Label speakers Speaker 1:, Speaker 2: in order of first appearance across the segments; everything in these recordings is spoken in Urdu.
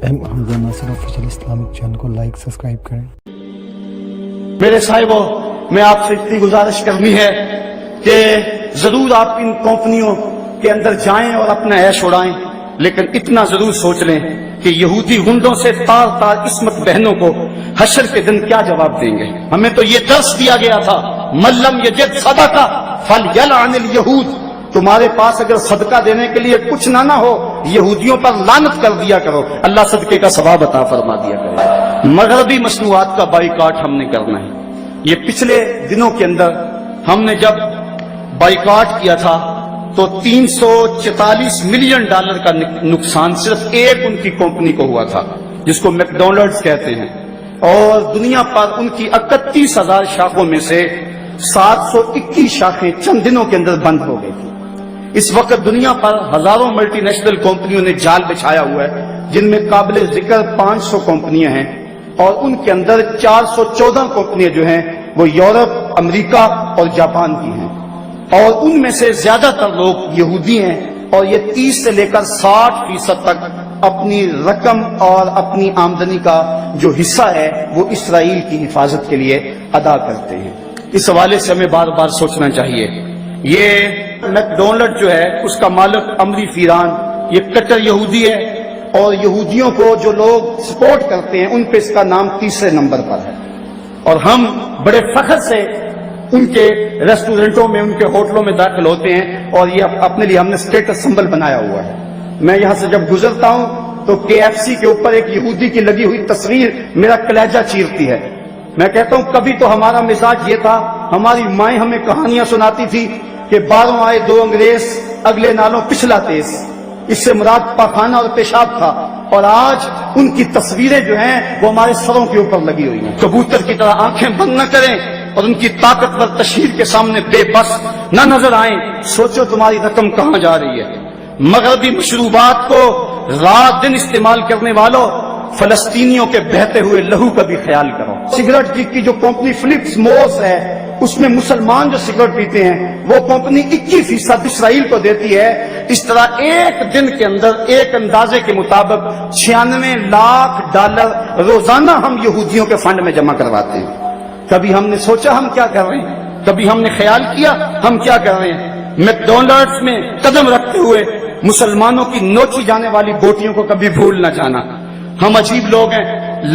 Speaker 1: حمزہ ناصر آفیشیل اسلامک چینل کو لائک سبسکرائب کریں۔
Speaker 2: میرے صاحبوں، میں آپ سے اتنی گزارش کرنی ہے کہ ضرور آپ ان کمپنیوں کے اندر جائیں اور اپنا عیش اڑائیں، لیکن اتنا ضرور سوچ لیں کہ یہودی گنڈوں سے تار تار عصمت بہنوں کو حشر کے دن کیا جواب دیں گے۔ ہمیں تو یہ درس دیا گیا تھا، من لم یجد صدقہ فلیلعن الیہود، تمہارے پاس اگر صدقہ دینے کے لیے کچھ نہ ہو، یہودیوں پر لعنت کر دیا کرو، اللہ صدقے کا ثواب عطا فرما دیا کرو۔ مغربی مصنوعات کا بائیکاٹ ہم نے کرنا ہے۔ یہ پچھلے دنوں کے اندر ہم نے جب بائیکاٹ کیا تھا تو $344 ملین کا نقصان صرف ایک ان کی کمپنی کو ہوا تھا، جس کو میک ڈونلڈز کہتے ہیں، اور دنیا پر ان کی 31,000 شاخوں میں سے 721 شاخیں چند دنوں کے اندر بند ہو گئی تھی۔ اس وقت دنیا پر ہزاروں ملٹی نیشنل کمپنیوں نے جال بچھایا ہوا ہے، جن میں قابل ذکر 500 کمپنیاں ہیں، اور ان کے اندر 414 کمپنیاں جو ہیں وہ یورپ، امریکہ اور جاپان کی ہیں، اور ان میں سے زیادہ تر لوگ یہودی ہیں، اور یہ 30 سے لے کر 60% تک اپنی رقم اور اپنی آمدنی کا جو حصہ ہے وہ اسرائیل کی حفاظت کے لیے ادا کرتے ہیں۔ اس حوالے سے ہمیں بار بار سوچنا چاہیے۔ یہ میک ڈونلڈ جو ہے اس کا مالک امری فیران یہ کٹر یہودی ہے، اور یہودیوں کو جو لوگ سپورٹ کرتے ہیں ان پہ اس کا نام 3 نمبر پر ہے، اور ہم بڑے فخر سے ان کے ریسٹورنٹوں میں، ان کے ہوٹلوں میں داخل ہوتے ہیں، اور یہ اپنے لیے ہم نے اسٹیٹس سمبل بنایا ہوا ہے۔ میں یہاں سے جب گزرتا ہوں تو KFC کے اوپر ایک یہودی کی لگی ہوئی تصویر میرا کلیجہ چیرتی ہے۔ میں کہتا ہوں کبھی تو ہمارا مزاج یہ تھا، ہماری مائیں ہمیں کہانیاں سناتی تھی کہ باہروں آئے 2 انگریز، اگلے نالوں پچھلا تیز، اس سے مراد پاخانہ اور پیشاب تھا، اور آج ان کی تصویریں جو ہیں وہ ہمارے سروں کے اوپر لگی ہوئی ہیں۔ کبوتر کی طرح آنکھیں بند نہ کریں اور ان کی طاقتور تشہیر کے سامنے بے بس نہ نظر آئیں۔ سوچو تمہاری رقم کہاں جا رہی ہے۔ مغربی مشروبات کو رات دن استعمال کرنے والوں، فلسطینیوں کے بہتے ہوئے لہو کا بھی خیال کرو۔ سگریٹ کی جو کمپنی فلپس مورس ہے، اس میں مسلمان جو سگریٹ پیتے ہیں وہ کمپنی 21% اسرائیل کو دیتی ہے۔ اس طرح ایک دن کے اندر ایک اندازے کے مطابق $96 لاکھ روزانہ ہم یہودیوں کے فنڈ میں جمع کرواتے ہیں۔ کبھی ہم نے سوچا ہم کیا کر رہے ہیں؟ کبھی ہم نے خیال کیا ہم کیا کر رہے ہیں؟ میک ڈونلڈز میں قدم رکھتے ہوئے مسلمانوں کی نوچی جانے والی بوٹیوں کو کبھی بھول نہ جانا۔ ہم عجیب لوگ ہیں،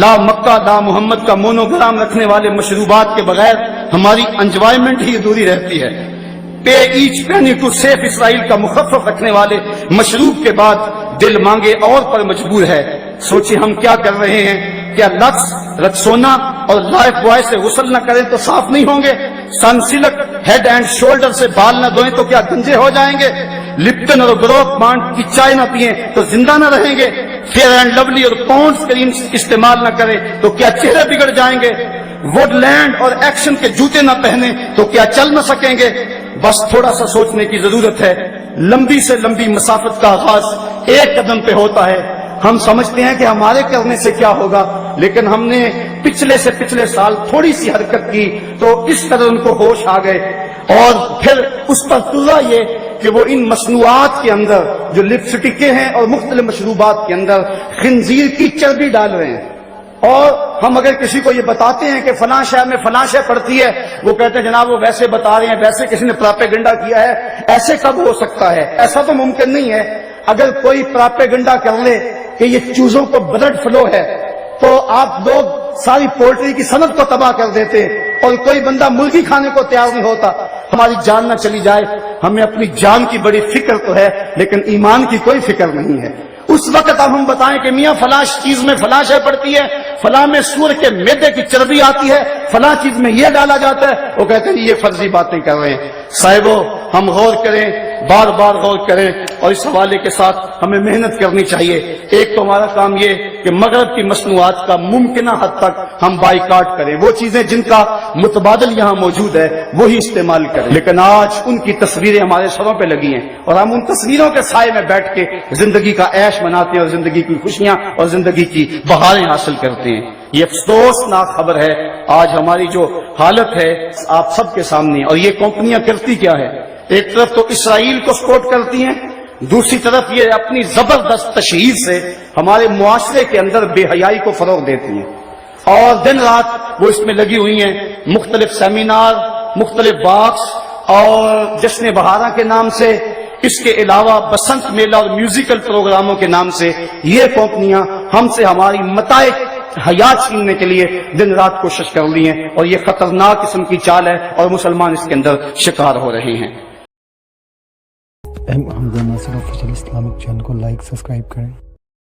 Speaker 2: لا مکہ لا محمد کا مونوگرام رکھنے والے مشروبات کے بغیر ہماری انجوائمنٹ ہی ادھوری رہتی ہے۔ پے ایچ پینی ٹو سیف اسرائیل کا مخفف رکھنے والے مشروب کے بعد دل مانگے اور پر مجبور ہے۔ سوچیں ہم کیا کر رہے ہیں؟ کیا لکس، رکسونا اور لائف بوائے سے غسل نہ کریں تو صاف نہیں ہوں گے؟ سنسلک ہیڈ اینڈ شولڈر سے بال نہ دھوئیں تو کیا گنجے ہو جائیں گے؟ لپٹن اور گروتھ مانڈ کی چائے نہ پئیں تو زندہ نہ رہیں گے؟ فیئر اینڈ لولی اور پونڈز کریم استعمال نہ کریں تو کیا چہرے بگڑ جائیں گے؟ ووڈ لینڈ اور ایکشن کے جوتے نہ پہنیں تو کیا چل نہ سکیں گے؟ بس تھوڑا سا سوچنے کی ضرورت ہے۔ لمبی سے لمبی مسافت کا آغاز ایک قدم پہ ہوتا ہے۔ ہم سمجھتے ہیں کہ ہمارے کرنے سے کیا ہوگا، لیکن ہم نے پچھلے سال تھوڑی سی حرکت کی تو اس قدر ان کو ہوش آ گئے، اور پھر اس پر تُزا یہ کہ وہ ان مصنوعات کے اندر جو لپسٹکیں ہیں اور مختلف مشروبات کے اندر خنزیر کی چربی ڈال رہے ہیں۔ اور ہم اگر کسی کو یہ بتاتے ہیں کہ فلاں شہر میں فلاں شے پڑتی ہے، وہ کہتے ہیں جناب وہ ویسے بتا رہے ہیں، ویسے کسی نے پراپیگنڈا کیا ہے، ایسے کب ہو سکتا ہے؟ ایسا تو ممکن نہیں ہے۔ اگر کوئی پراپیگنڈا کر لے کہ یہ چوزوں کو بلڈ فلو ہے تو آپ لوگ ساری پولٹری کی صنعت کو تباہ کر دیتے، اور کوئی بندہ مرغی کھانے کو تیار نہیں ہوتا۔ ہماری جان نہ چلی جائے، ہمیں اپنی جان کی بڑی فکر تو ہے لیکن ایمان کی کوئی فکر نہیں ہے۔ اس وقت اب ہم بتائیں کہ میاں فلاں چیز میں فلاں شے پڑتی ہے، فلاں میں سور کے میدے کی چربی آتی ہے، فلاں چیز میں یہ ڈالا جاتا ہے، وہ کہتے ہیں یہ فرضی باتیں کر رہے ہیں۔ صاحبو ہم غور کریں، بار بار غور کریں، اور اس حوالے کے ساتھ ہمیں محنت کرنی چاہیے۔ ایک تو ہمارا کام یہ کہ مغرب کی مصنوعات کا ممکنہ حد تک ہم بائیکاٹ کریں، وہ چیزیں جن کا متبادل یہاں موجود ہے وہی استعمال کریں، لیکن آج ان کی تصویریں ہمارے سروں پہ لگی ہیں، اور ہم ان تصویروں کے سائے میں بیٹھ کے زندگی کا عیش مناتے ہیں اور زندگی کی خوشیاں اور زندگی کی بہاریں حاصل کرتے ہیں۔ یہ افسوسناک خبر ہے آج ہماری جو حالت ہے آپ سب کے سامنے، اور یہ کمپنیاں کرتی کیا ہے؟ ایک طرف تو اسرائیل کو سپورٹ کرتی ہیں، دوسری طرف یہ اپنی زبردست تشہیر سے ہمارے معاشرے کے اندر بے حیائی کو فروغ دیتی ہیں، اور دن رات وہ اس میں لگی ہوئی ہیں، مختلف سیمینار، مختلف باکس اور جشن بہارا کے نام سے، اس کے علاوہ بسنت میلہ اور میوزیکل پروگراموں کے نام سے یہ کمپنیاں ہم سے ہماری متاع حیات چھیننے کے لیے دن رات کوشش کر رہی ہیں، اور یہ خطرناک قسم کی چال ہے اور مسلمان اس کے اندر شکار ہو رہے ہیں۔
Speaker 1: حمزہ ناصر آفیشیل اسلامک چینل کو لائک سبسکرائب کریں۔